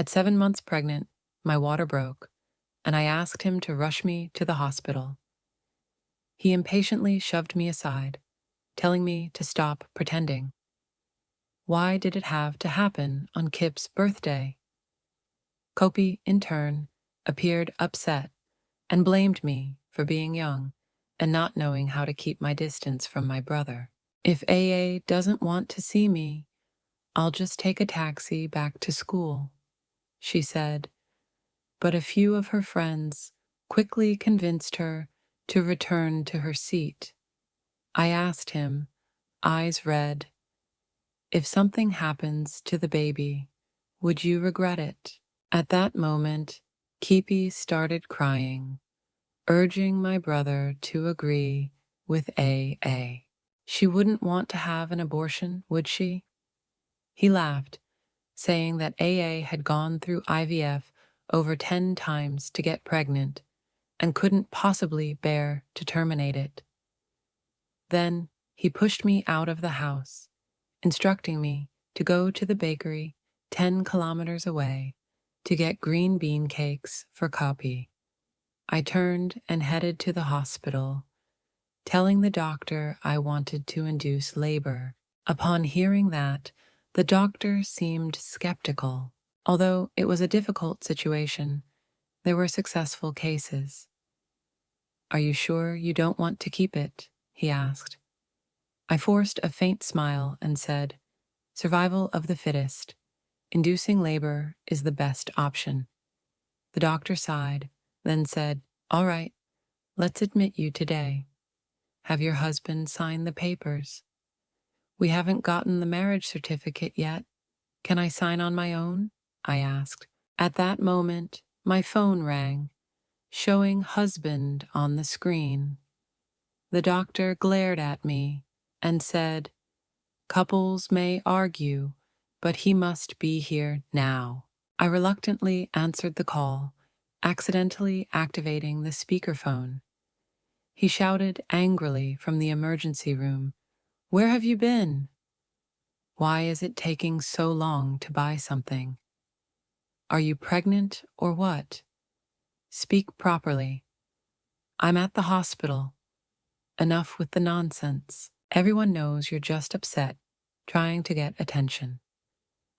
At 7 months pregnant, my water broke, and I asked him to rush me to the hospital. He impatiently shoved me aside, telling me to stop pretending. Why did it have to happen on Kip's birthday? Kopi, in turn, appeared upset and blamed me for being young and not knowing how to keep my distance from my brother. If AA doesn't want to see me, I'll just take a taxi back to school, she said, but a few of her friends quickly convinced her to return to her seat. I asked him, eyes red, if something happens to the baby, would you regret it? At that moment, Kipi started crying, urging my brother to agree with AA. She wouldn't want to have an abortion, would she? He laughed, saying that AA had gone through IVF over 10 times to get pregnant and couldn't possibly bear to terminate it. Then he pushed me out of the house, instructing me to go to the bakery 10 kilometers away to get green bean cakes for Kopi. I turned and headed to the hospital, telling the doctor I wanted to induce labor. Upon hearing that, the doctor seemed skeptical. Although it was a difficult situation, there were successful cases. Are you sure you don't want to keep it? He asked. I forced a faint smile and said, survival of the fittest. Inducing labor is the best option. The doctor sighed, then said, all right, let's admit you today. Have your husband sign the papers? We haven't gotten the marriage certificate yet. Can I sign on my own? I asked. At that moment, my phone rang, showing husband on the screen. The doctor glared at me and said, couples may argue, but he must be here now. I reluctantly answered the call, accidentally activating the speakerphone. He shouted angrily from the emergency room, where have you been? Why is it taking so long to buy something? Are you pregnant or what? Speak properly. I'm at the hospital. Enough with the nonsense. Everyone knows you're just upset, trying to get attention.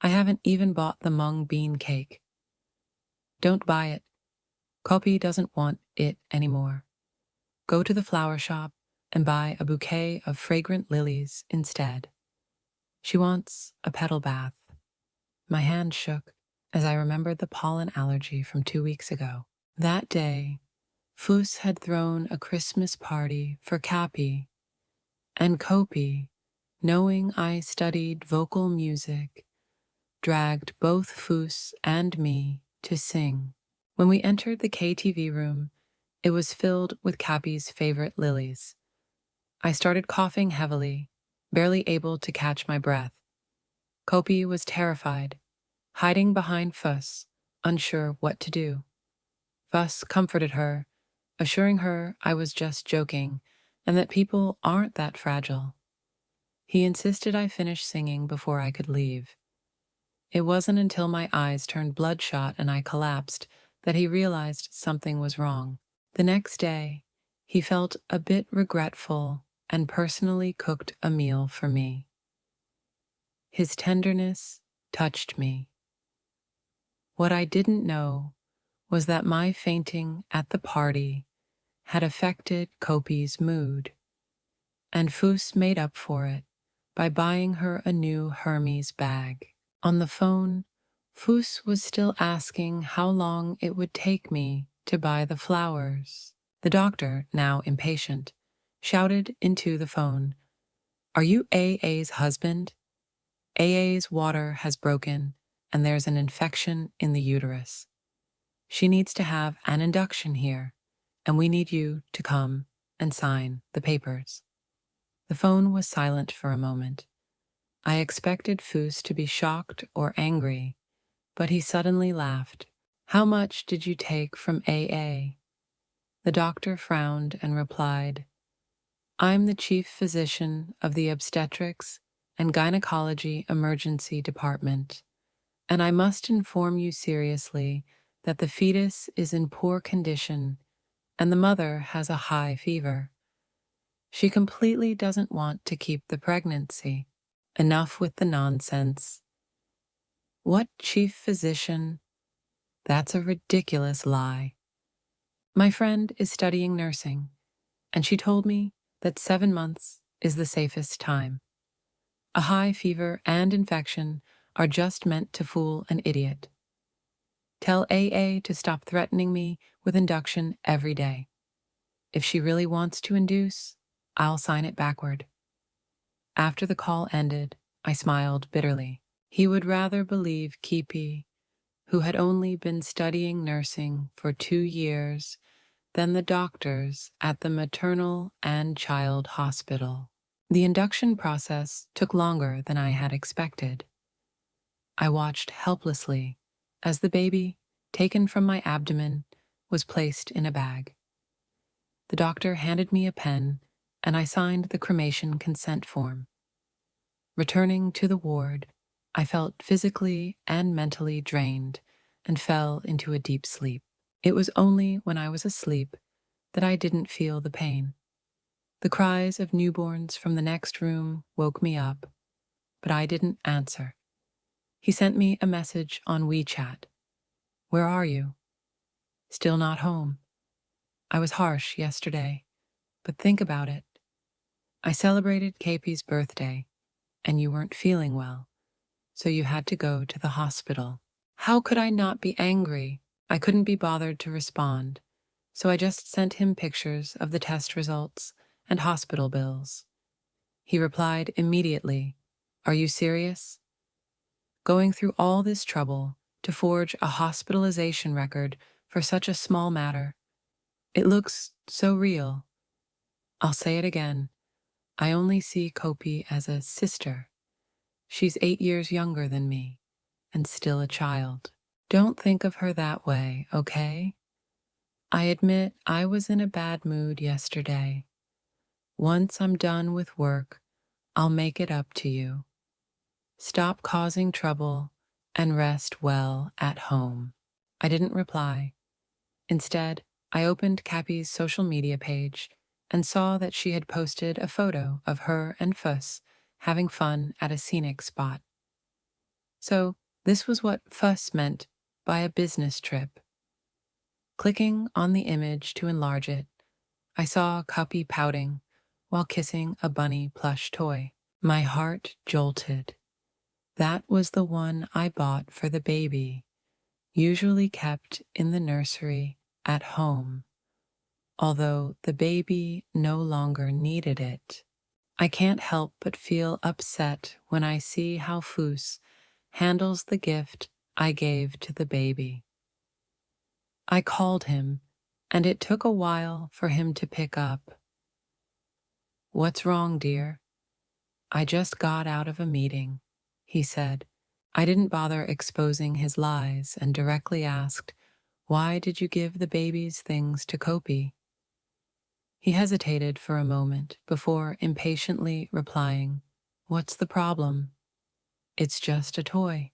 I haven't even bought the mung bean cake. Don't buy it. Kopi doesn't want it anymore. Go to the flower shop and buy a bouquet of fragrant lilies instead. She wants a petal bath. My hand shook as I remembered the pollen allergy from 2 weeks ago. That day, Fus had thrown a Christmas party for Kapi, and Kopi, knowing I studied vocal music, dragged both Fus and me to sing. When we entered the KTV room, it was filled with Kapi's favorite lilies. I started coughing heavily, barely able to catch my breath. Kopi was terrified, hiding behind Fus, unsure what to do. Fus comforted her, assuring her I was just joking and that people aren't that fragile. He insisted I finish singing before I could leave. It wasn't until my eyes turned bloodshot and I collapsed that he realized something was wrong. The next day, he felt a bit regretful and personally cooked a meal for me. His tenderness touched me. What I didn't know was that my fainting at the party had affected Kopi's mood, and Fus made up for it by buying her a new Hermes bag. On the phone, Fus was still asking how long it would take me to buy the flowers. The doctor, now impatient, shouted into the phone, "Are you AA's husband? AA's water has broken, and there's an infection in the uterus. She needs to have an induction here, and we need you to come and sign the papers." The phone was silent for a moment. I expected Fus to be shocked or angry, but he suddenly laughed. "How much did you take from AA?" The doctor frowned and replied, "I'm the chief physician of the obstetrics and gynecology emergency department, and I must inform you seriously that the fetus is in poor condition and the mother has a high fever. She completely doesn't want to keep the pregnancy. Enough with the nonsense. What chief physician? That's a ridiculous lie. My friend is studying nursing, and she told me that 7 months is the safest time. A high fever and infection are just meant to fool an idiot. Tell AA to stop threatening me with induction every day. If she really wants to induce, I'll sign it backward. After the call ended, I smiled bitterly. He would rather believe Kipi, who had only been studying nursing for 2 years, than the doctors at the maternal and child hospital. The induction process took longer than I had expected. I watched helplessly as the baby, taken from my abdomen, was placed in a bag. The doctor handed me a pen, and I signed the cremation consent form. Returning to the ward, I felt physically and mentally drained and fell into a deep sleep. It was only when I was asleep that I didn't feel the pain. The cries of newborns from the next room woke me up, but I didn't answer. He sent me a message on WeChat. Where are you? Still not home. I was harsh yesterday, but think about it. I celebrated KP's birthday, and you weren't feeling well, so you had to go to the hospital. How could I not be angry? I couldn't be bothered to respond, so I just sent him pictures of the test results and hospital bills. He replied immediately, "Are you serious? Going through all this trouble to forge a hospitalization record for such a small matter. It looks so real." I'll say it again. I only see Kopi as a sister. She's 8 years younger than me, and still a child. Don't think of her that way, okay? I admit I was in a bad mood yesterday. Once I'm done with work, I'll make it up to you. Stop causing trouble and rest well at home. I didn't reply. Instead, I opened Cappy's social media page and saw that she had posted a photo of her and Fuss having fun at a scenic spot. So, this was what Fuss meant by a business trip. Clicking on the image to enlarge it, I saw Cuppy pouting while kissing a bunny plush toy. My heart jolted. That was the one I bought for the baby, usually kept in the nursery at home, although the baby no longer needed it. I can't help but feel upset when I see how Foos handles the gift I gave to the baby. I called him, and it took a while for him to pick up. "What's wrong, dear?" "I just got out of a meeting," he said. I didn't bother exposing his lies and directly asked, "Why did you give the baby's things to Kopi?" He hesitated for a moment before impatiently replying, "What's the problem? It's just a toy.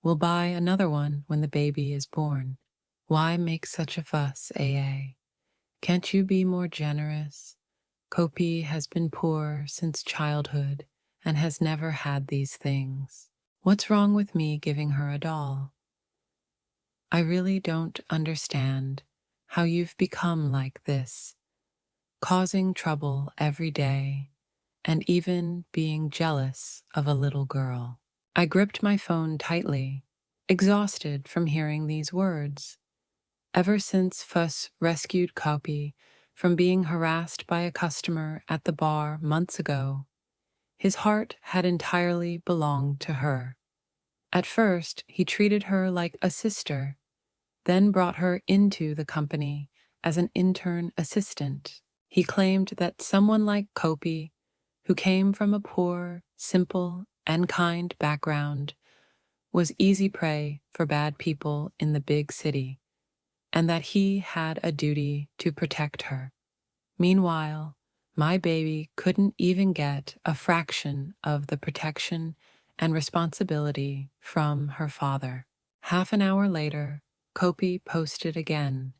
We'll buy another one when the baby is born. Why make such a fuss, AA? Can't you be more generous? Kopi has been poor since childhood and has never had these things. What's wrong with me giving her a doll? I really don't understand how you've become like this, causing trouble every day and even being jealous of a little girl." I gripped my phone tightly, exhausted from hearing these words. Ever since Fuss rescued Kopi from being harassed by a customer at the bar months ago, his heart had entirely belonged to her. At first, he treated her like a sister, then brought her into the company as an intern assistant. He claimed that someone like Kopi, who came from a poor, simple, and kind background, was easy prey for bad people in the big city, and that he had a duty to protect her. Meanwhile, my baby couldn't even get a fraction of the protection and responsibility from her father. Half an hour later, Kopi posted again.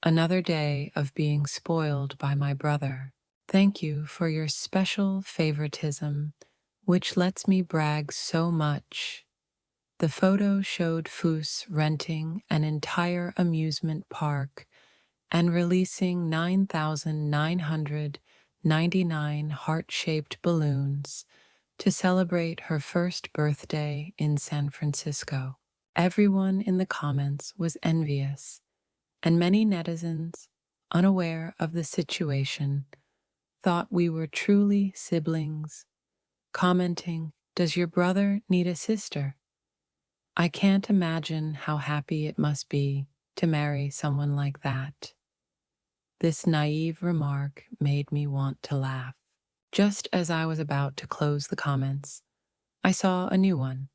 Another day of being spoiled by my brother. Thank you for your special favoritism, which lets me brag so much. The photo showed Foos renting an entire amusement park and releasing 9,999 heart-shaped balloons to celebrate her first birthday in San Francisco. Everyone in the comments was envious, and many netizens, unaware of the situation, thought we were truly siblings, commenting, "Does your brother need a sister? I can't imagine how happy it must be to marry someone like that." This naive remark made me want to laugh. Just as I was about to close the comments, I saw a new one.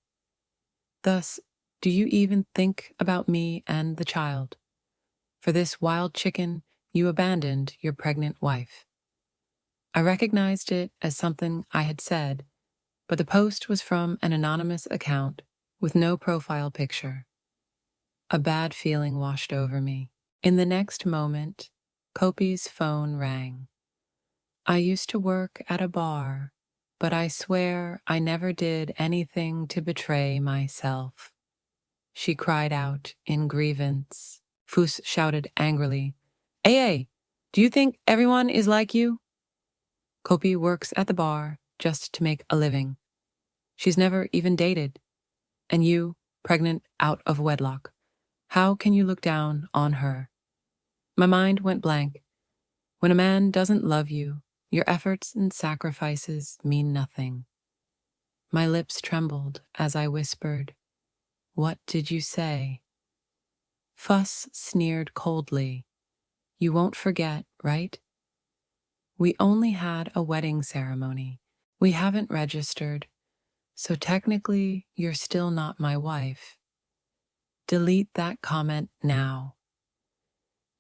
Thus, do you even think about me and the child? For this wild chicken, you abandoned your pregnant wife. I recognized it as something I had said, but the post was from an anonymous account with no profile picture. A bad feeling washed over me. In the next moment, Kopi's phone rang. I used to work at a bar, but I swear I never did anything to betray myself. She cried out in grievance. Foos shouted angrily, "AA, do you think everyone is like you?" Kopi works at the bar just to make a living. She's never even dated. And you, pregnant out of wedlock, how can you look down on her? My mind went blank. When a man doesn't love you, your efforts and sacrifices mean nothing. My lips trembled as I whispered, "What did you say?" Fuss sneered coldly. "You won't forget, right? We only had a wedding ceremony. We haven't registered, so technically you're still not my wife. Delete that comment now.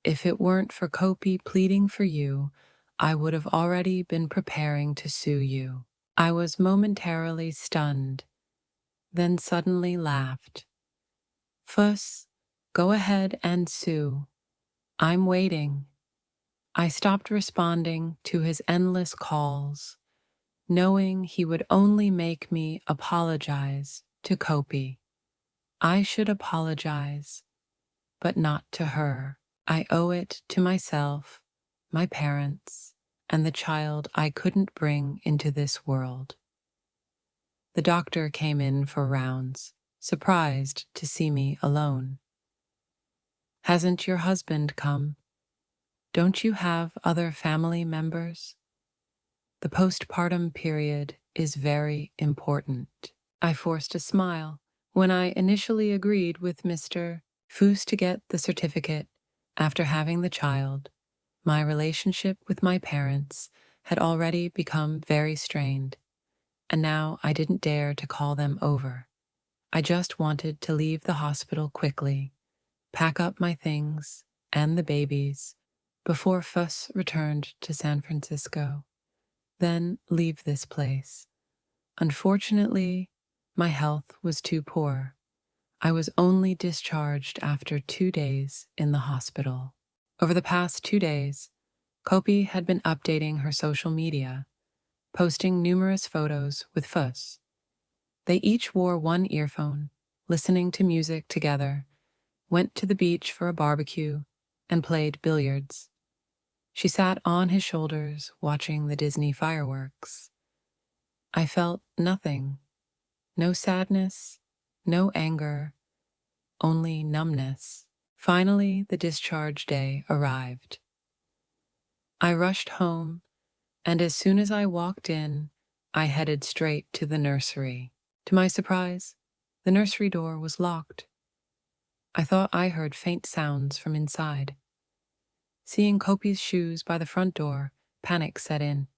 If it weren't for Kopi pleading for you, I would have already been preparing to sue you." I was momentarily stunned, then suddenly laughed. "Fuss, go ahead and sue. I'm waiting." I stopped responding to his endless calls, knowing he would only make me apologize to Kopi. I should apologize, but not to her. I owe it to myself, my parents, and the child I couldn't bring into this world. The doctor came in for rounds, surprised to see me alone. "Hasn't your husband come? Don't you have other family members? The postpartum period is very important." I forced a smile when I initially agreed with Mr. Foos to get the certificate. After having the child, my relationship with my parents had already become very strained, and now I didn't dare to call them over. I just wanted to leave the hospital quickly, pack up my things and the babies before Fuss returned to San Francisco, then leave this place. Unfortunately, my health was too poor. I was only discharged after 2 days in the hospital. Over the past 2 days, Kopi had been updating her social media, posting numerous photos with Fuss. They each wore one earphone, listening to music together, went to the beach for a barbecue, and played billiards. She sat on his shoulders watching the Disney fireworks. I felt nothing. No sadness, no anger, only numbness. Finally, the discharge day arrived. I rushed home, and as soon as I walked in, I headed straight to the nursery. To my surprise, the nursery door was locked. I thought I heard faint sounds from inside. Seeing Kopi's shoes by the front door, panic set in.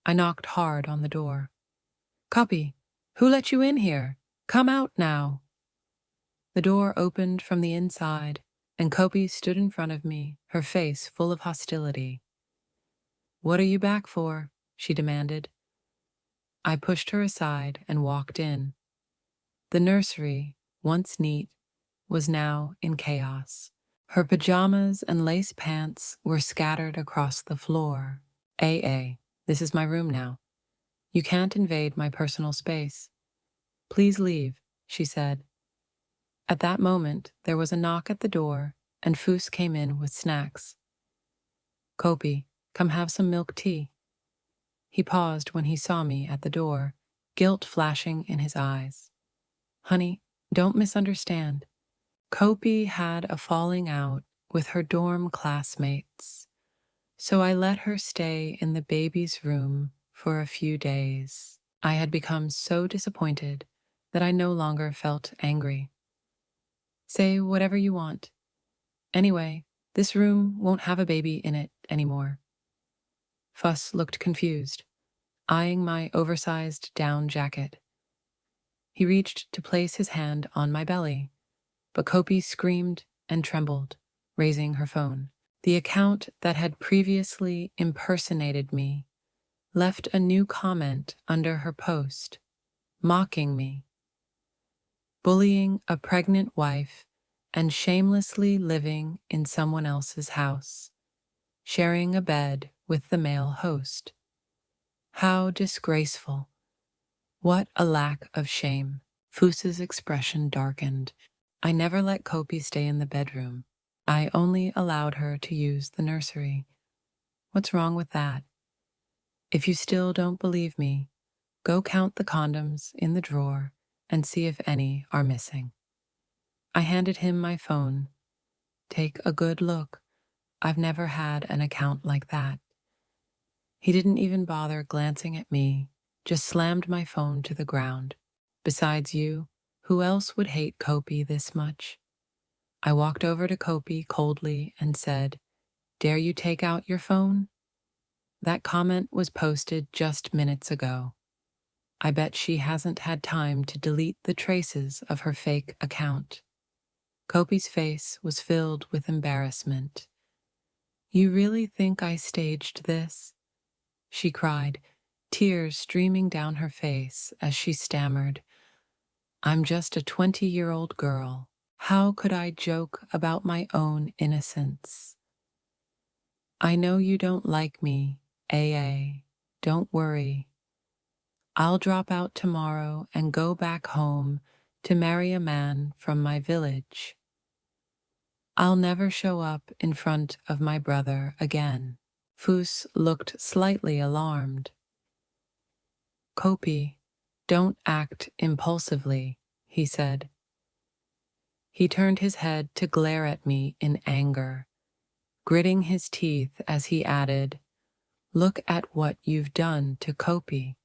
I knocked hard on the door. "Kopi, who let you in here? Come out now." The door opened from the inside, and Kopi stood in front of me, her face full of hostility. "What are you back for?" she demanded. I pushed her aside and walked in. The nursery, once neat, was now in chaos. Her pajamas and lace pants were scattered across the floor. AA, this is my room now. You can't invade my personal space. Please leave, she said. At that moment, there was a knock at the door, and Foos came in with snacks. Kopi, come have some milk tea. He paused when he saw me at the door, guilt flashing in his eyes. Honey, don't misunderstand. Kopi had a falling out with her dorm classmates, so I let her stay in the baby's room for a few days. I had become so disappointed that I no longer felt angry. Say whatever you want. Anyway, this room won't have a baby in it anymore. Fuss looked confused, eyeing my oversized down jacket. He reached to place his hand on my belly, but Kopi screamed and trembled, raising her phone. The account that had previously impersonated me left a new comment under her post, mocking me. Bullying a pregnant wife and shamelessly living in someone else's house, sharing a bed with the male host. How disgraceful. What a lack of shame. Foos's expression darkened. I never let Kopi stay in the bedroom. I only allowed her to use the nursery. What's wrong with that? If you still don't believe me, go count the condoms in the drawer and see if any are missing. I handed him my phone. Take a good look. I've never had an account like that. He didn't even bother glancing at me, just slammed my phone to the ground. Besides you, who else would hate Kopi this much? I walked over to Kopi coldly and said, "Dare you take out your phone?" That comment was posted just minutes ago. I bet she hasn't had time to delete the traces of her fake account. Kopi's face was filled with embarrassment. You really think I staged this? She cried, tears streaming down her face as she stammered, I'm just a 20-year-old girl. How could I joke about my own innocence? I know you don't like me, AA. Don't worry. I'll drop out tomorrow and go back home to marry a man from my village. I'll never show up in front of my brother again. Foos looked slightly alarmed. Kopi, don't act impulsively, he said. He turned his head to glare at me in anger, gritting his teeth as he added, Look at what you've done to Kopi.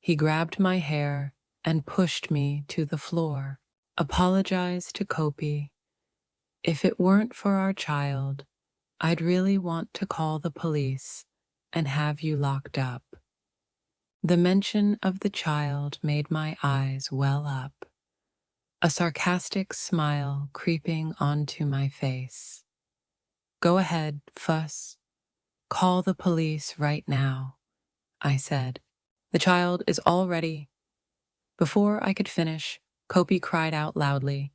He grabbed my hair and pushed me to the floor. Apologize to Kopi. If it weren't for our child, I'd really want to call the police and have you locked up. The mention of the child made my eyes well up, a sarcastic smile creeping onto my face. Go ahead, Fuss. Call the police right now, I said. The child is all ready. Before I could finish, Kopi cried out loudly,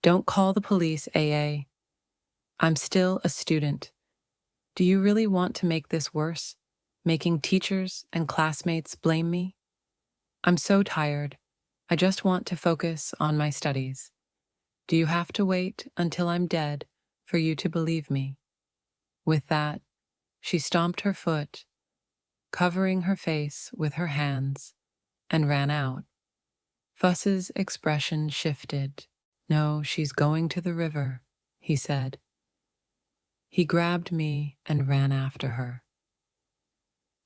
Don't call the police, AA. I'm still a student. Do you really want to make this worse, making teachers and classmates blame me? I'm so tired. I just want to focus on my studies. Do you have to wait until I'm dead for you to believe me? With that, she stomped her foot, covering her face with her hands, and ran out. Fuss's expression shifted. No, she's going to the river, he said. He grabbed me and ran after her.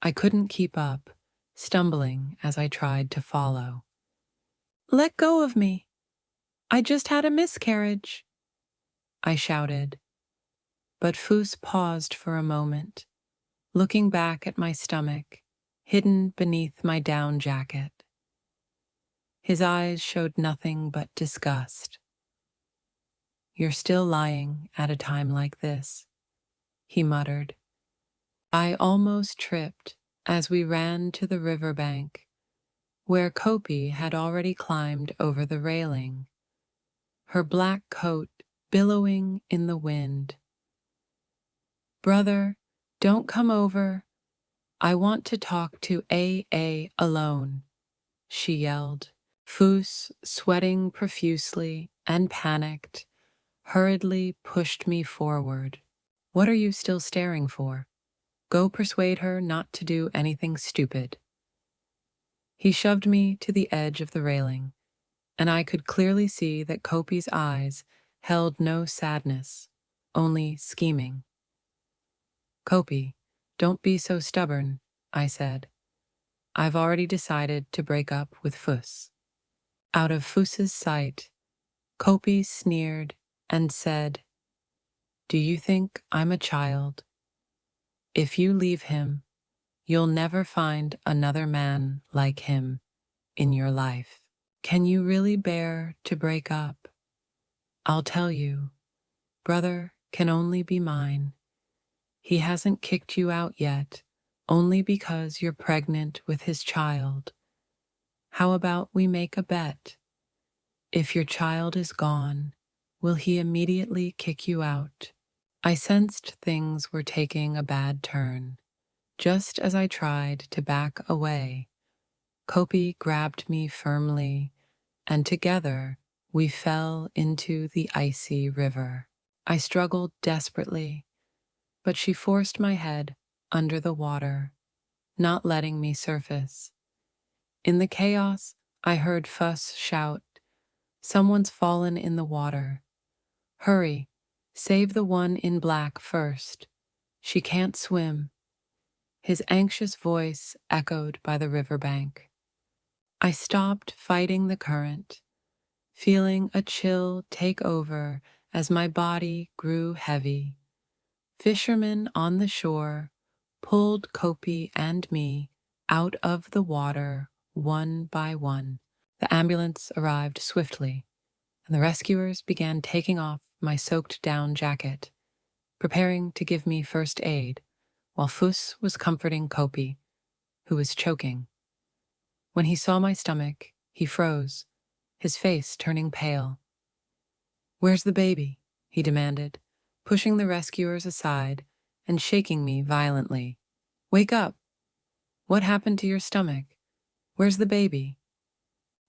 I couldn't keep up, stumbling as I tried to follow. Let go of me. I just had a miscarriage, I shouted. But Foos paused for a moment, looking back at my stomach, hidden beneath my down jacket. His eyes showed nothing but disgust. You're still lying at a time like this, he muttered. I almost tripped as we ran to the riverbank, where Kopi had already climbed over the railing, her black coat billowing in the wind. "Brother, don't come over. I want to talk to A alone," she yelled. Foos, sweating profusely and panicked, hurriedly pushed me forward. "What are you still staring for? Go persuade her not to do anything stupid." He shoved me to the edge of the railing, and I could clearly see that Kopi's eyes held no sadness, only scheming. "Kopi, don't be so stubborn," I said. "I've already decided to break up with Foos." Out of Foos's sight, Kopi sneered and said, "Do you think I'm a child? If you leave him, you'll never find another man like him in your life. Can you really bear to break up? I'll tell you, brother can only be mine. He hasn't kicked you out yet, only because you're pregnant with his child. How about we make a bet? If your child is gone, will he immediately kick you out?" I sensed things were taking a bad turn. Just as I tried to back away, Kopi grabbed me firmly, and together we fell into the icy river. I struggled desperately, but she forced my head under the water, not letting me surface. In the chaos, I heard Fuss shout, "Someone's fallen in the water. Hurry, save the one in black first. She can't swim." His anxious voice echoed by the riverbank. I stopped fighting the current, feeling a chill take over as my body grew heavy. Fishermen on the shore pulled Kopi and me out of the water one by one. The ambulance arrived swiftly, and the rescuers began taking off my soaked-down jacket, preparing to give me first aid, while Fuss was comforting Kopi, who was choking. When he saw my stomach, he froze, his face turning pale. "Where's the baby?" he demanded, pushing the rescuers aside and shaking me violently. "Wake up! What happened to your stomach? Where's the baby?"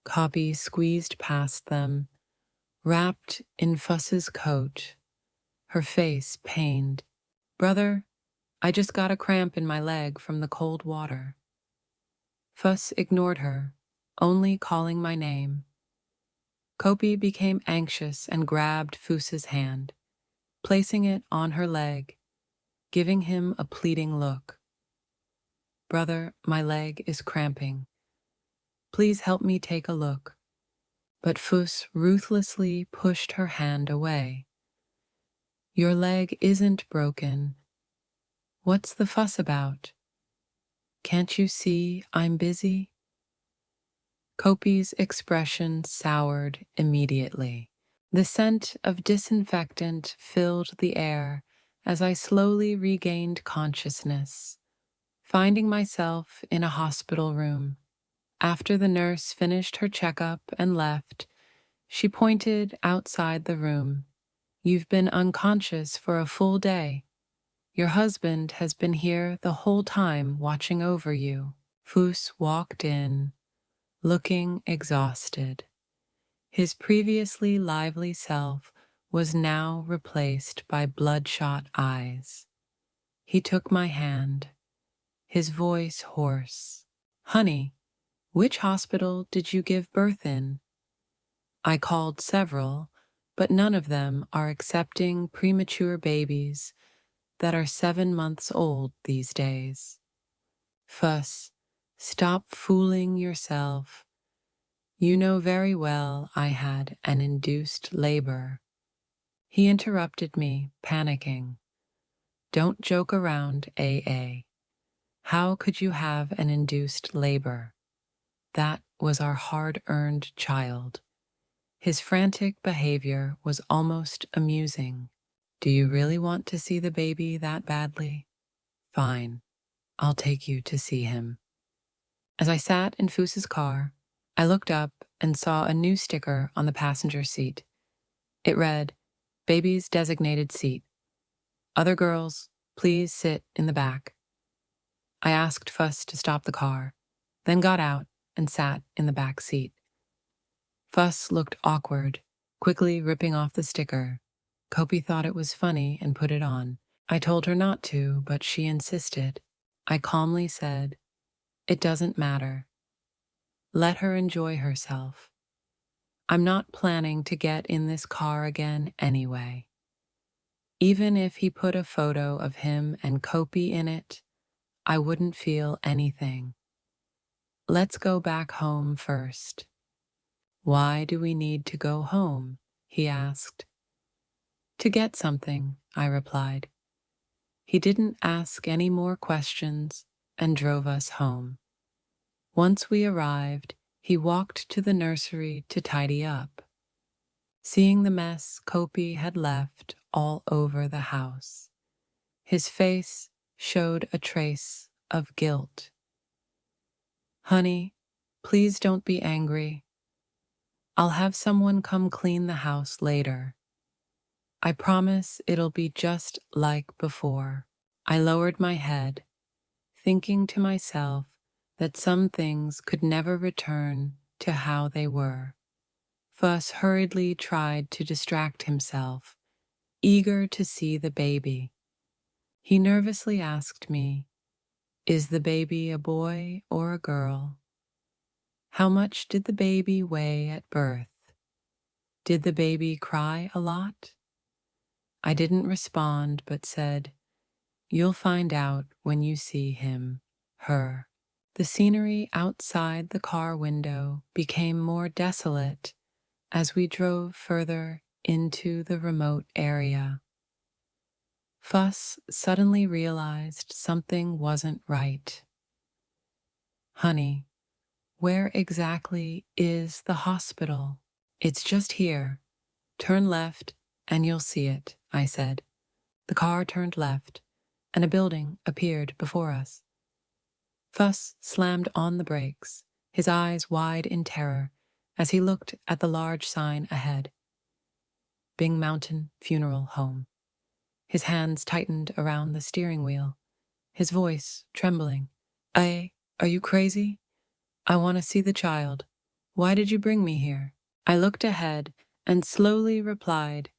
Kopi squeezed past them, wrapped in Fuss's coat, her face pained. "Brother, I just got a cramp in my leg from the cold water." Fuss ignored her, only calling my name. Kopi became anxious and grabbed Fuss's hand, placing it on her leg, giving him a pleading look. "Brother, my leg is cramping. Please help me take a look." But Fuss ruthlessly pushed her hand away. "Your leg isn't broken. What's the fuss about? Can't you see I'm busy?" Kopi's expression soured immediately. The scent of disinfectant filled the air as I slowly regained consciousness, finding myself in a hospital room. After the nurse finished her checkup and left, she pointed outside the room. "You've been unconscious for a full day. Your husband has been here the whole time watching over you." Fuss walked in, looking exhausted. His previously lively self was now replaced by bloodshot eyes. He took my hand, his voice hoarse. "Honey, which hospital did you give birth in?" I called several, but none of them are accepting premature babies that are 7 months old these days. "Fuss, stop fooling yourself. You know very well I had an induced labor." He interrupted me, panicking. "Don't joke around, AA. How could you have an induced labor? That was our hard-earned child." His frantic behavior was almost amusing. "Do you really want to see the baby that badly? Fine. I'll take you to see him. As I sat in Foos's car, I looked up and saw a new sticker on the passenger seat. It read, "Baby's designated seat. Other girls, please sit in the back." I asked Fuss to stop the car, then got out and sat in the back seat. Fuss looked awkward, quickly ripping off the sticker. Kopi thought it was funny and put it on. I told her not to, but she insisted. I calmly said, "It doesn't matter. Let her enjoy herself. I'm not planning to get in this car again anyway. Even if he put a photo of him and Kopi in it, I wouldn't feel anything. Let's go back home first." "Why do we need to go home?" he asked. "To get something," I replied. He didn't ask any more questions and drove us home. Once we arrived, he walked to the nursery to tidy up. Seeing the mess Kopi had left all over the house, his face showed a trace of guilt. "Honey, please don't be angry. I'll have someone come clean the house later. I promise it'll be just like before." I lowered my head, thinking to myself that some things could never return to how they were. Fuss hurriedly tried to distract himself, eager to see the baby. He nervously asked me, "Is the baby a boy or a girl? How much did the baby weigh at birth? Did the baby cry a lot?" I didn't respond, but said, "You'll find out when you see him, her." The scenery outside the car window became more desolate as we drove further into the remote area. Fuss suddenly realized something wasn't right. "Honey, where exactly is the hospital?" "It's just here. Turn left and you'll see it," I said. The car turned left, and a building appeared before us. Fuss slammed on the brakes, his eyes wide in terror as he looked at the large sign ahead. "Bing Mountain Funeral Home." His hands tightened around the steering wheel, his voice trembling. Are you crazy? I want to see the child. Why did you bring me here?" I looked ahead and slowly replied,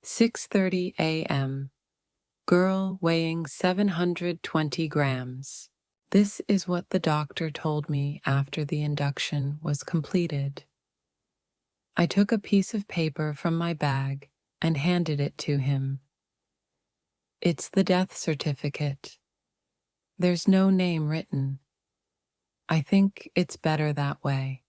6:30 a.m. Girl weighing 720 grams. This is what the doctor told me after the induction was completed. I took a piece of paper from my bag and handed it to him. "It's the death certificate. There's no name written. I think it's better that way.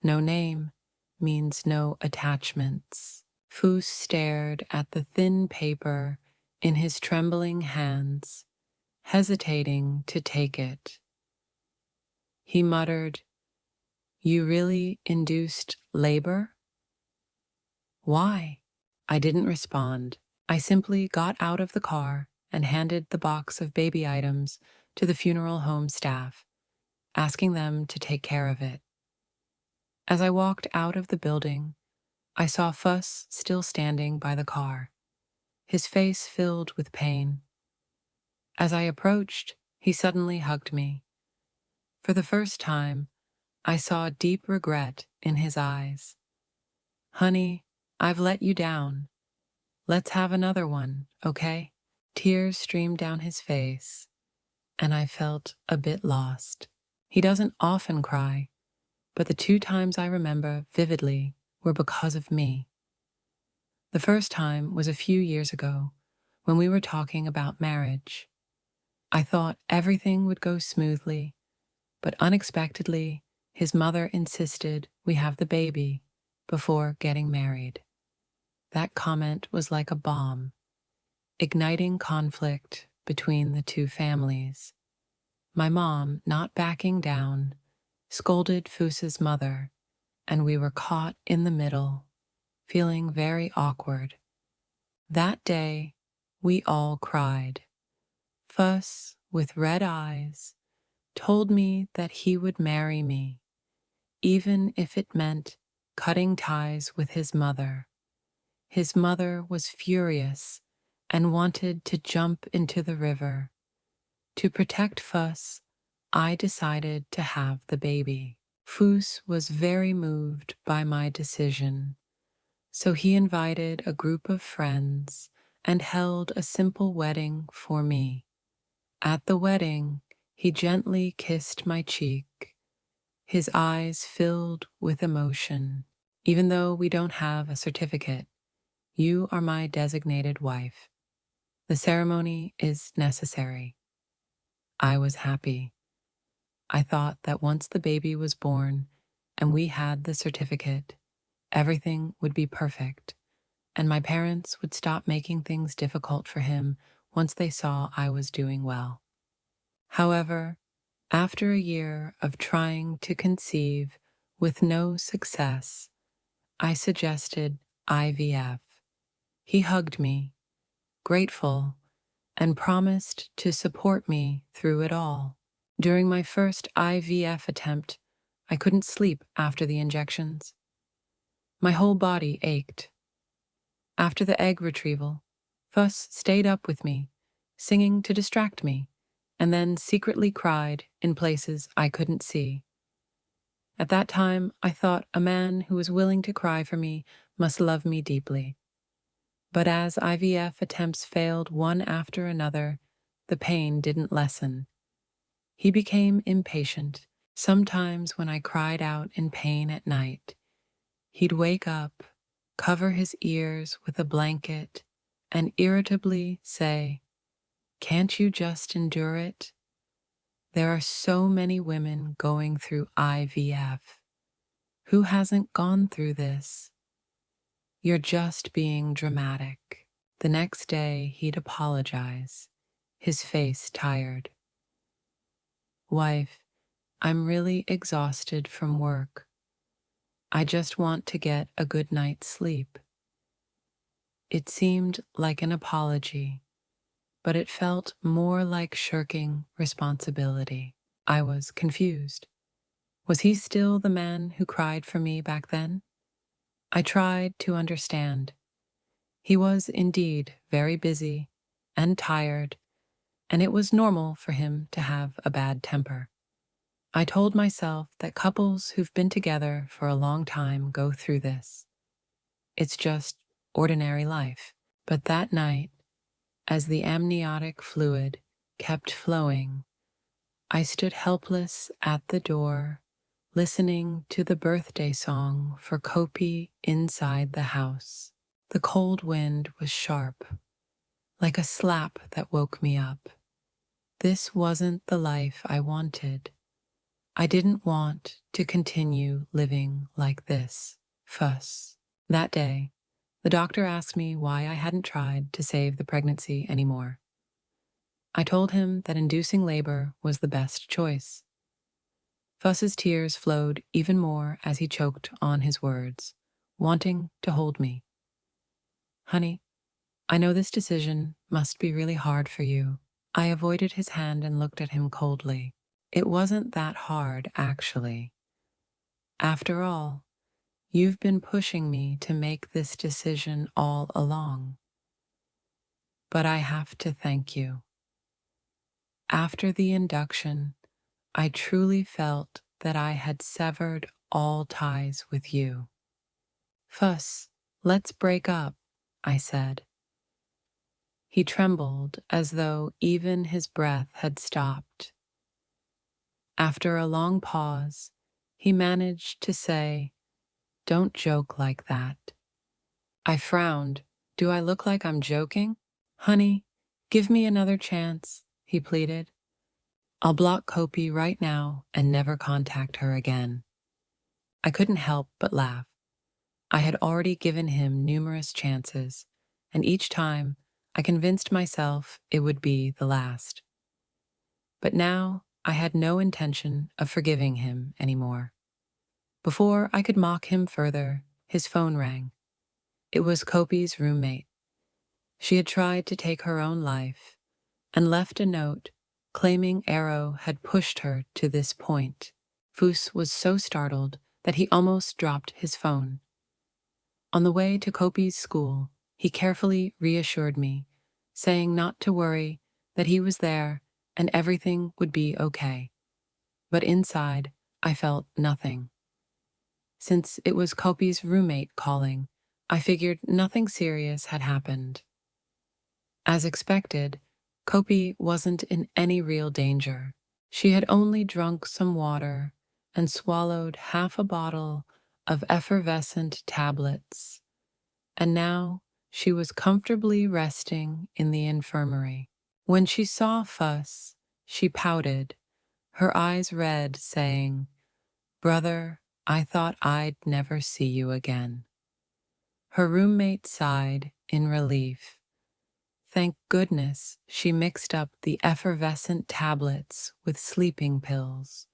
No name means no attachments." Foos stared at the thin paper in his trembling hands, hesitating to take it. He muttered, "You really induced labor?" "Why?" I didn't respond. I simply got out of the car and handed the box of baby items to the funeral home staff, asking them to take care of it. As I walked out of the building, I saw Fuss still standing by the car, his face filled with pain. As I approached, he suddenly hugged me. For the first time, I saw deep regret in his eyes. "Honey, I've let you down. Let's have another one, okay?" Tears streamed down his face, and I felt a bit lost. He doesn't often cry, but the 2 times I remember vividly were because of me. The first time was a few years ago, when we were talking about marriage. I thought everything would go smoothly, but unexpectedly, his mother insisted we have the baby before getting married. That comment was like a bomb, igniting conflict between the 2 families. My mom, not backing down, scolded Foos's mother, and we were caught in the middle, feeling very awkward. That day, we all cried. Fuss with red eyes, told me that he would marry me, even if it meant cutting ties with his mother. His mother was furious and wanted to jump into the river. To protect Fuss, I decided to have the baby. Fuss was very moved by my decision, so he invited a group of friends and held a simple wedding for me. At the wedding, he gently kissed my cheek, his eyes filled with emotion. Even though we don't have a certificate, you are my designated wife. The ceremony is necessary. I was happy. I thought that once the baby was born and we had the certificate, everything would be perfect, and my parents would stop making things difficult for him once they saw I was doing well. However, after a year of trying to conceive with no success, I suggested IVF. He hugged me, grateful, and promised to support me through it all. During my first IVF attempt, I couldn't sleep after the injections. My whole body ached. After the egg retrieval, Fuss stayed up with me, singing to distract me, and then secretly cried in places I couldn't see. At that time, I thought a man who was willing to cry for me must love me deeply. But as IVF attempts failed one after another, the pain didn't lessen. He became impatient. Sometimes when I cried out in pain at night, he'd wake up, cover his ears with a blanket, and irritably say, "Can't you just endure it? There are so many women going through IVF. Who hasn't gone through this? You're just being dramatic." The next day, he'd apologize, his face tired. "Wife, I'm really exhausted from work. I just want to get a good night's sleep." It seemed like an apology, but it felt more like shirking responsibility. I was confused. Was he still the man who cried for me back then? I tried to understand. He was indeed very busy and tired, and it was normal for him to have a bad temper. I told myself that couples who've been together for a long time go through this. It's just ordinary life. But that night, as the amniotic fluid kept flowing, I stood helpless at the door, listening to the birthday song for Kopi inside the house. The cold wind was sharp, like a slap that woke me up. This wasn't the life I wanted. I didn't want to continue living like this. Fuss. That day, the doctor asked me why I hadn't tried to save the pregnancy anymore. I told him that inducing labor was the best choice. Fuss's tears flowed even more as he choked on his words, wanting to hold me. "Honey, I know this decision must be really hard for you." I avoided his hand and looked at him coldly. "It wasn't that hard, actually. After all, you've been pushing me to make this decision all along. But I have to thank you. After the induction, I truly felt that I had severed all ties with you." "Fuss, let's break up," I said. He trembled as though even his breath had stopped. After a long pause, he managed to say, "Don't joke like that." I frowned. "Do I look like I'm joking?" "Honey, give me another chance," he pleaded. "I'll block Kopi right now and never contact her again." I couldn't help but laugh. I had already given him numerous chances, and each time I convinced myself it would be the last. But now I had no intention of forgiving him anymore. Before I could mock him further, his phone rang. It was Kopi's roommate. She had tried to take her own life and left a note claiming Arrow had pushed her to this point. Foos was so startled that he almost dropped his phone. On the way to Kopi's school, he carefully reassured me, saying not to worry, that he was there and everything would be okay. But inside, I felt nothing. Since it was Kopi's roommate calling, I figured nothing serious had happened. As expected, Kopi wasn't in any real danger. She had only drunk some water and swallowed half a bottle of effervescent tablets, and now she was comfortably resting in the infirmary. When she saw Fuss, she pouted, her eyes red, saying, "Brother, I thought I'd never see you again." Her roommate sighed in relief. Thank goodness she mixed up the effervescent tablets with sleeping pills,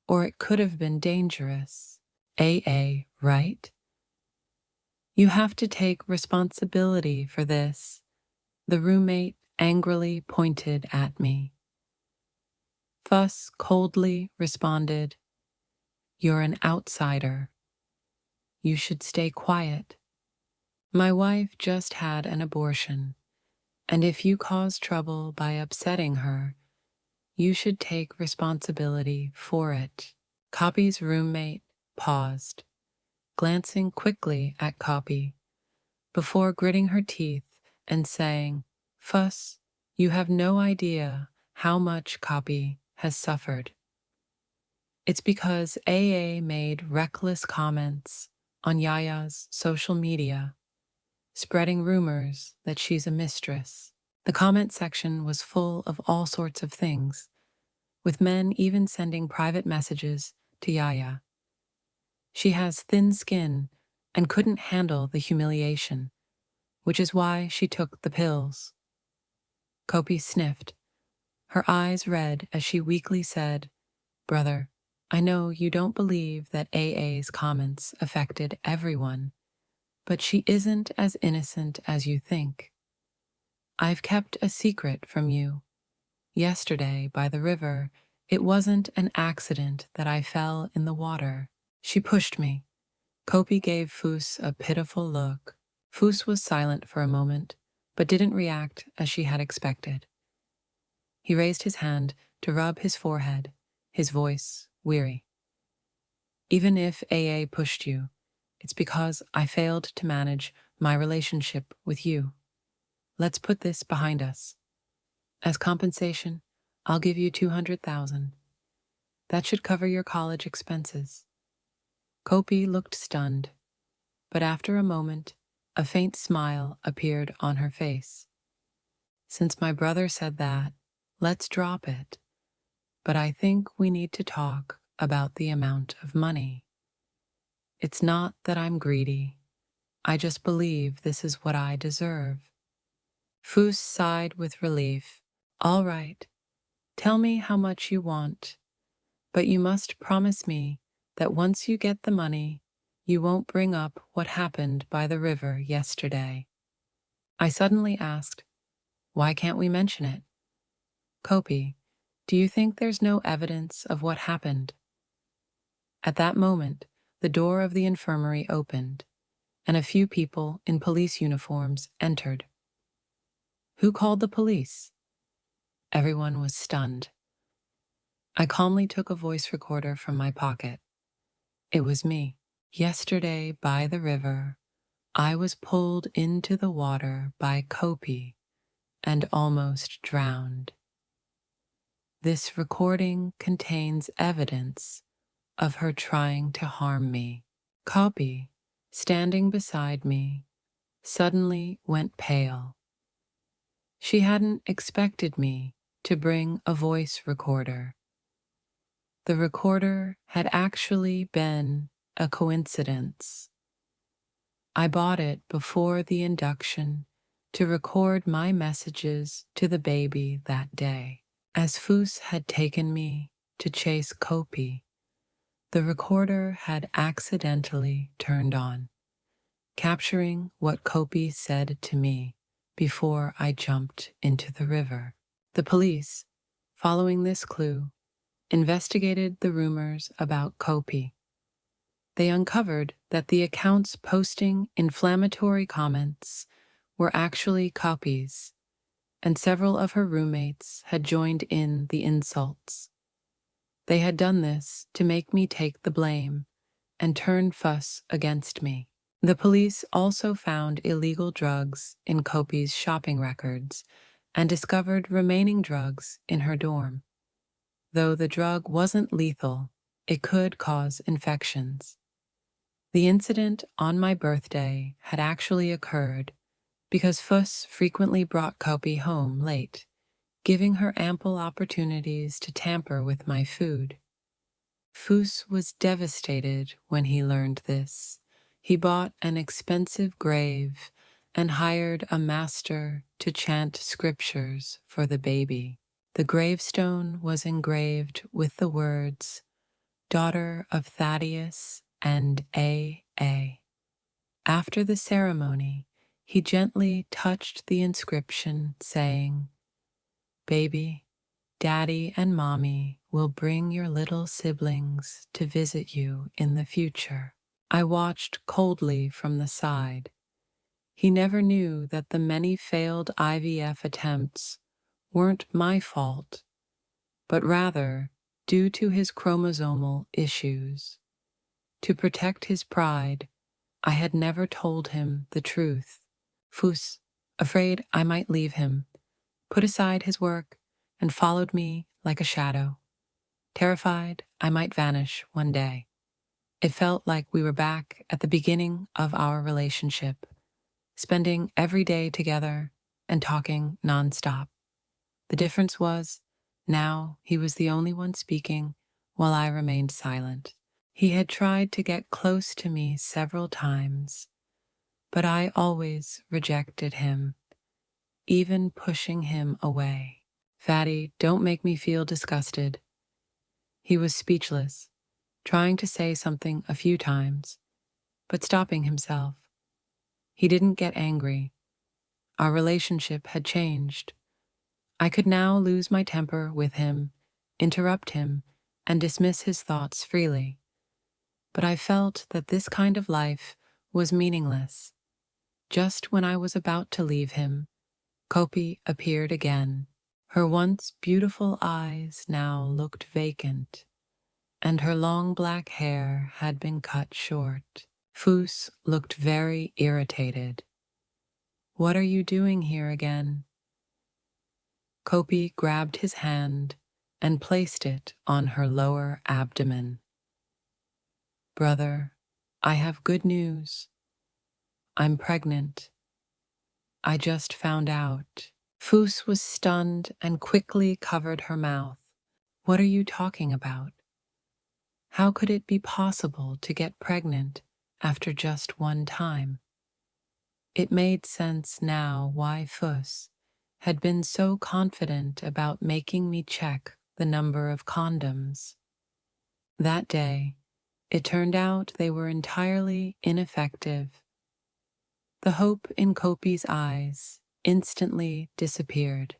or it could have been dangerous. AA, right? You have to take responsibility for this. The roommate angrily pointed at me. Fuss coldly responded, "You're an outsider. You should stay quiet. My wife just had an abortion, and if you cause trouble by upsetting her, you should take responsibility for it." Kopi's roommate paused, glancing quickly at Kopi, before gritting her teeth and saying, "Fuss, you have no idea how much Kopi has suffered. It's because AA made reckless comments on Yaya's social media, spreading rumors that she's a mistress." The comment section was full of all sorts of things, with men even sending private messages to Yaya. She has thin skin and couldn't handle the humiliation, which is why she took the pills. Kopi sniffed, her eyes red as she weakly said, "Brother, I know you don't believe that AA's comments affected everyone, but she isn't as innocent as you think. I've kept a secret from you. Yesterday, by the river, it wasn't an accident that I fell in the water. She pushed me." Kopi gave Foos a pitiful look. Foos was silent for a moment, but didn't react as she had expected. He raised his hand to rub his forehead, his voice weary. "Even if AA pushed you, it's because I failed to manage my relationship with you. Let's put this behind us. As compensation, I'll give you 200,000. That should cover your college expenses." Kopi looked stunned, but after a moment, a faint smile appeared on her face. "Since my brother said that, let's drop it. But I think we need to talk about the amount of money. It's not that I'm greedy. I just believe this is what I deserve." Foos sighed with relief. "All right, tell me how much you want, but you must promise me that once you get the money, you won't bring up what happened by the river yesterday." I suddenly asked, "Why can't we mention it? Kopi, do you think there's no evidence of what happened?" At that moment, the door of the infirmary opened, and a few people in police uniforms entered. "Who called the police?" Everyone was stunned. I calmly took a voice recorder from my pocket. It was me. "Yesterday by the river, I was pulled into the water by Kopi and almost drowned. This recording contains evidence of her trying to harm me." Kopi, standing beside me, suddenly went pale. She hadn't expected me to bring a voice recorder. The recorder had actually been a coincidence. I bought it before the induction to record my messages to the baby that day. As Foos had taken me to chase Kopi, the recorder had accidentally turned on, capturing what Kopi said to me before I jumped into the river. The police, following this clue, investigated the rumors about Kopi. They uncovered that the accounts posting inflammatory comments were actually copies, and several of her roommates had joined in the insults. They had done this to make me take the blame and turn fuss against me. The police also found illegal drugs in Kopi's shopping records and discovered remaining drugs in her dorm. Though the drug wasn't lethal, it could cause infections. The incident on my birthday had actually occurred because Fuss frequently brought Kopi home late, giving her ample opportunities to tamper with my food. Fuss was devastated when he learned this. He bought an expensive grave and hired a master to chant scriptures for the baby. The gravestone was engraved with the words, "Daughter of Thaddeus and A.A." After the ceremony, he gently touched the inscription, saying, "Baby, Daddy and Mommy will bring your little siblings to visit you in the future." I watched coldly from the side. He never knew that the many failed IVF attempts weren't my fault, but rather due to his chromosomal issues. To protect his pride, I had never told him the truth. Fuss, afraid I might leave him, put aside his work and followed me like a shadow, terrified I might vanish one day. It felt like we were back at the beginning of our relationship, spending every day together and talking nonstop. The difference was, now he was the only one speaking while I remained silent. He had tried to get close to me several times, but I always rejected him, even pushing him away. "Fatty, don't make me feel disgusted." He was speechless, trying to say something a few times, but stopping himself. He didn't get angry. Our relationship had changed. I could now lose my temper with him, interrupt him, and dismiss his thoughts freely. But I felt that this kind of life was meaningless. Just when I was about to leave him, Kopi appeared again. Her once beautiful eyes now looked vacant, and her long black hair had been cut short. Fuss looked very irritated. "What are you doing here again?" Kopi grabbed his hand and placed it on her lower abdomen. "Brother, I have good news. I'm pregnant. I just found out." Fuss was stunned and quickly covered her mouth. "What are you talking about? How could it be possible to get pregnant after just one time?" It made sense now why Fuss had been so confident about making me check the number of condoms. That day, it turned out they were entirely ineffective. The hope in Kopi's eyes instantly disappeared.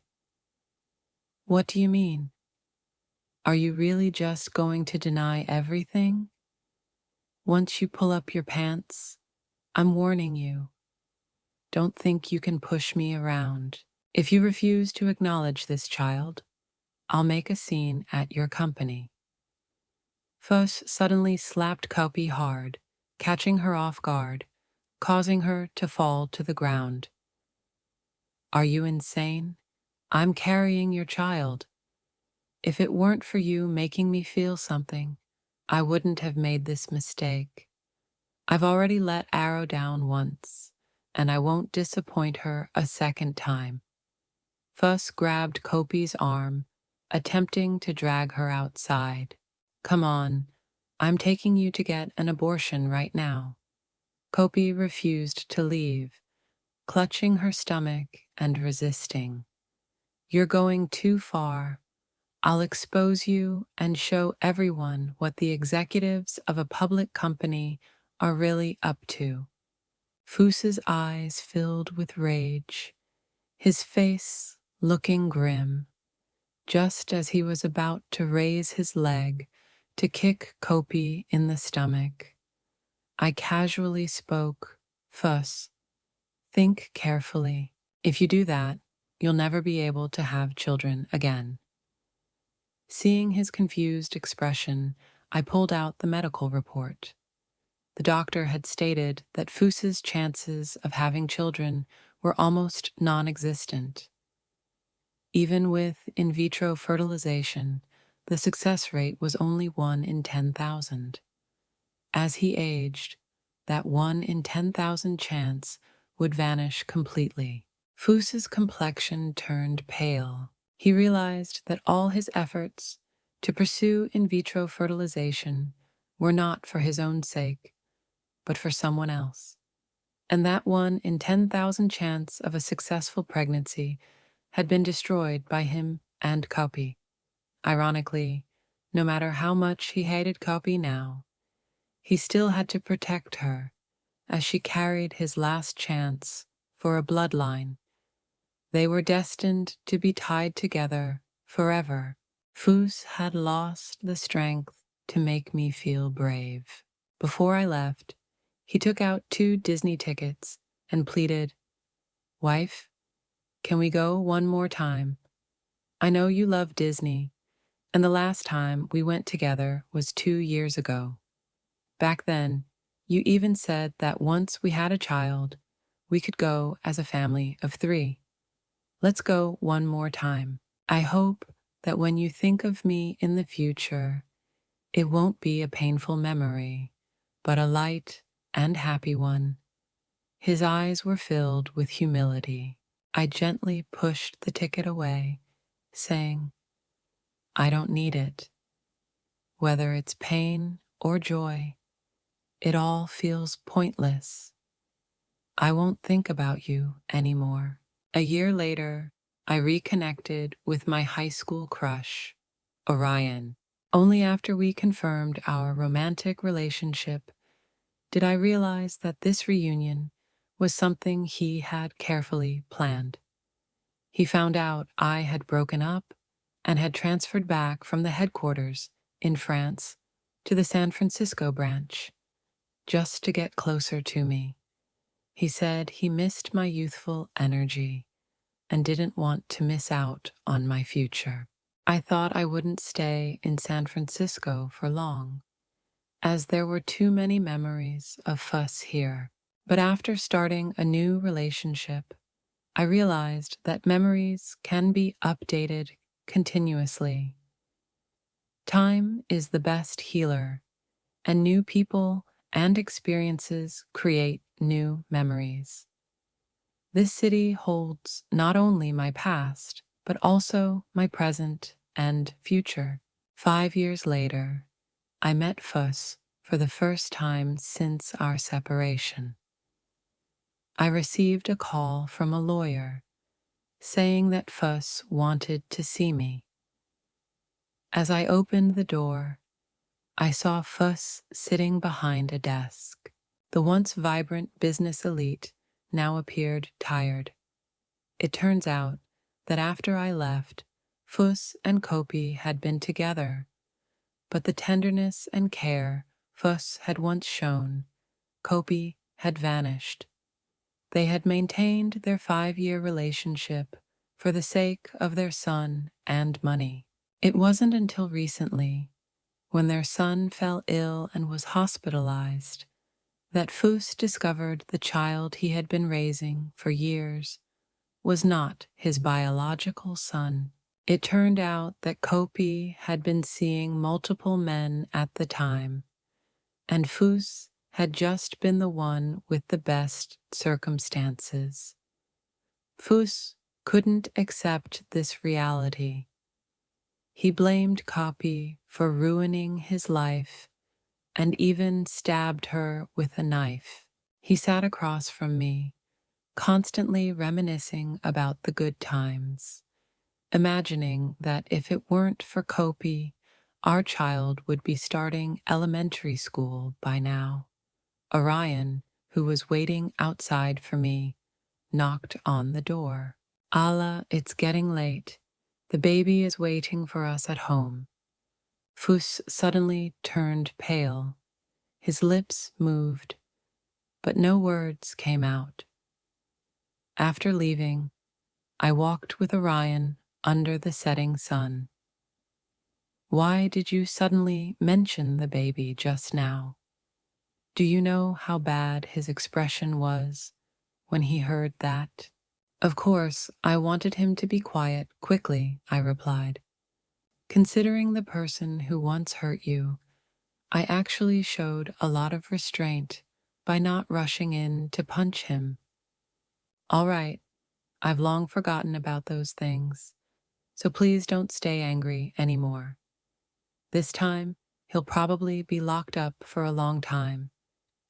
"What do you mean? Are you really just going to deny everything? Once you pull up your pants, I'm warning you. Don't think you can push me around. If you refuse to acknowledge this child, I'll make a scene at your company." Fuss suddenly slapped Kopi hard, catching her off guard, causing her to fall to the ground. "Are you insane? I'm carrying your child. If it weren't for you making me feel something, I wouldn't have made this mistake. I've already let Arrow down once, and I won't disappoint her a second time." Fuss grabbed Kopi's arm, attempting to drag her outside. "Come on, I'm taking you to get an abortion right now." Kopi refused to leave, clutching her stomach and resisting. "You're going too far. I'll expose you and show everyone what the executives of a public company are really up to." Fuss's eyes filled with rage, his face looking grim. just as he was about to raise his leg to kick Kopi in the stomach. I casually spoke, "Fuss, think carefully. If you do that, you'll never be able to have children again." Seeing his confused expression, I pulled out the medical report. The doctor had stated that Fuss's chances of having children were almost non-existent. Even with in vitro fertilization, the success rate was only 1 in 10,000. As he aged, that 1 in 10,000 chance would vanish completely. Fuss's complexion turned pale. He realized that all his efforts to pursue in vitro fertilization were not for his own sake, but for someone else. And that 1 in 10,000 chance of a successful pregnancy had been destroyed by him and Kaupi. Ironically, no matter how much he hated Kaupi now, he still had to protect her as she carried his last chance for a bloodline. They were destined to be tied together forever. Fuss had lost the strength to make me feel brave. Before I left, he took out 2 Disney tickets and pleaded, "Wife, can we go one more time? I know you love Disney, and the last time we went together was 2 years ago. Back then, you even said that once we had a child, we could go as a family of 3. Let's go one more time. I hope that when you think of me in the future, it won't be a painful memory, but a light and happy one." His eyes were filled with humility. I gently pushed the ticket away, saying, "I don't need it. Whether it's pain or joy, it all feels pointless. I won't think about you anymore." A year later, I reconnected with my high school crush, Orion. Only after we confirmed our romantic relationship did I realize that this reunion was something he had carefully planned. He found out I had broken up and had transferred back from the headquarters in France to the San Francisco branch, just to get closer to me. He said he missed my youthful energy and didn't want to miss out on my future. I thought I wouldn't stay in San Francisco for long, as there were too many memories of Fuss here. But after starting a new relationship, I realized that memories can be updated continuously. Time is the best healer, and new people and experiences create new memories. This city holds not only my past, but also my present and future. 5 years later, I met Fuss for the first time since our separation. I received a call from a lawyer saying that Fuss wanted to see me. As I opened the door, I saw Fuss sitting behind a desk. The once vibrant business elite now appeared tired. It turns out that after I left, Fuss and Kopi had been together, but the tenderness and care Fuss had once shown, Kopi had vanished. They had maintained their 5-year relationship for the sake of their son and money. It wasn't until recently, when their son fell ill and was hospitalized, that Fuss discovered the child he had been raising for years was not his biological son. It turned out that Kopi had been seeing multiple men at the time, and Fuss had just been the one with the best circumstances. Fuss couldn't accept this reality. He blamed Kopi for ruining his life and even stabbed her with a knife. He sat across from me, constantly reminiscing about the good times, imagining that if it weren't for Kopi, our child would be starting elementary school by now. Orion, who was waiting outside for me, knocked on the door. "Allah, it's getting late. The baby is waiting for us at home. Fus suddenly turned pale. His lips moved, but no words came out. After leaving, I walked with Orion under the setting sun. Why did you suddenly mention the baby just now? Do you know how bad his expression was when he heard that? Of course, I wanted him to be quiet quickly, I replied. Considering the person who once hurt you, I actually showed a lot of restraint by not rushing in to punch him. All right, I've long forgotten about those things, so please don't stay angry anymore. This time, he'll probably be locked up for a long time,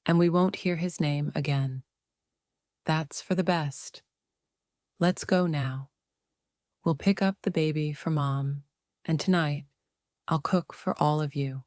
and we won't hear his name again. That's for the best. Let's go now. We'll pick up the baby for Mom, and tonight, I'll cook for all of you.